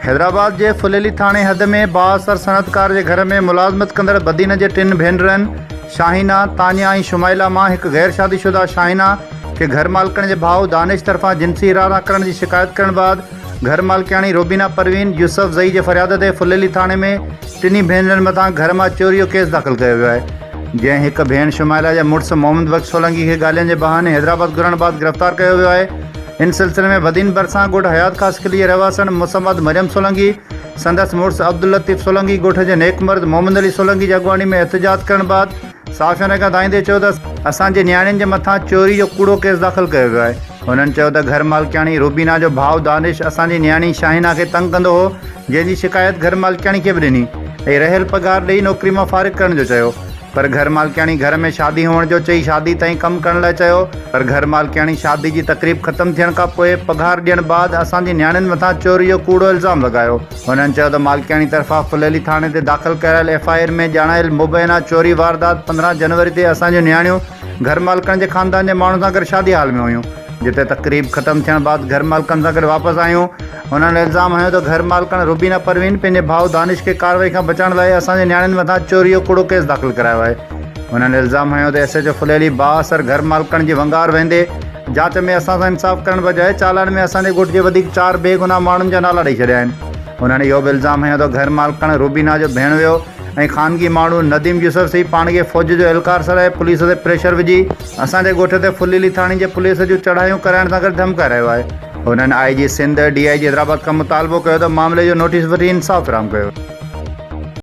हैदराबाद के फुलेली थाने हद में बाअसर सनतकार के घर में मुलाजमत कंदड़ बदीन के 3 भेनरनि शाहीना, तानिया और शुमाइला मां एक गैर शादीशुदा शाहीना के घर मालिकन के भाउ दानिश तरफा जिनसी इरादा करण की शिकायत करण बाद घर मालिकाणी रोबीना परवीन यूसुफ ज़ई के फरियाद ते फुलेली थाने में 3 भेनरनि मथां घर में चोरी जो केस दाख़िल किया वियो है। जैं एक भेण शुमाइला के मुड़स मोहम्मद बख्श सोलंकी के गालियन के बहाने हैदराबाद घुरण बाद गिरफ्तार किया वियो है। इन सिलसिले में बदीन बरसा गोठ हयात खास किली रहवासन मुसम्मद मरियम सोलंकी संदस मुड़स अब्दुल लतीफ़ सोलंकी गोठ के नेक मर्द मोहम्मद अली सोलंकी की अगवानी में एहतजाज करण बाद साफ़ियाने का दाइंदे चयो त असांजे न्याणियुनि जे मथां चोरी जो कूड़ो केस दाख़िल किया वियो आहे। उन्हनि चयो त घर मालिकाणी रोबीना जो भाउ दानिश असांजी न्याणी शाहीना के तंग कंदो हो, जंहिंजी शिकायत घर मालिकाणी खे बि ॾिनी ऐं रहियल पगार ॾेई नौकरी मां फारिग करण जो चयो। पर घर मालिकाणी घर में शादी होने जो चई शादी ताईं कम करण लाइ चयो। पर घर मालिकाणी शादी की तकरीब खत्म थियण खां पोइ पगार ॾियण बाद असांजी न्याणियुनि मथां चोरी जो कूड़ो इल्ज़ाम लगायो। उन्हनि चयो त मालिकाणी तरफा फुलेली थाने ते दाख़िल कयल FIR में ॼाणायल मुबैना चोरी वारदात 15 जनवरी ते असांजूं न्याणियूं घर मालिकनि जे ख़ानदान जे माण्हुनि सां गॾु शादी हाल में हुयूं, जिते तकरीब खत्म थियण बाद घर मालिकनि सां गॾु वापसि आयूं। उन्होंने इल्ज़ाम हयो त घर मालिकन रोबीना परवीन पंहिंजे भाउ दानिश के कार्रवाई खां बचाइण लाइ असांजे न्याणियुनि मथां चोरी जो कूड़ो केस दाख़िल करायो आहे। उन्होंने इल्ज़ाम हयो त SHO फुलेली बाअसर घर मालिकन जी वंगार वेंदे जांच में असां सां इंसाफ़ करण बजाए चालान में असांजे ॻोठ जे वधीक 4 बेगुनाह माण्हुनि जा नाला ॾेई छॾिया आहिनि। उन्होंने इहो बि इल्ज़ाम हयो त घर मालिकन रोबीना जो भेण वियो ऐं ख़ानगी माण्हू नदीम यूसुफ सी पाण खे फ़ौज जो एहलकार सराए पुलिस ते प्रेशर विझी असांजे ॻोठ ते फुलेली थाणे जे पुलिस जूं चढ़ायूं कराइण सां गॾु धमकाए रहियो आहे। उन्हनि IG सिंध DIG हैदराबाद खां मुतालबो कयो त मामले जो नोटिस वठी इंसाफ़ फ़राहम कयो।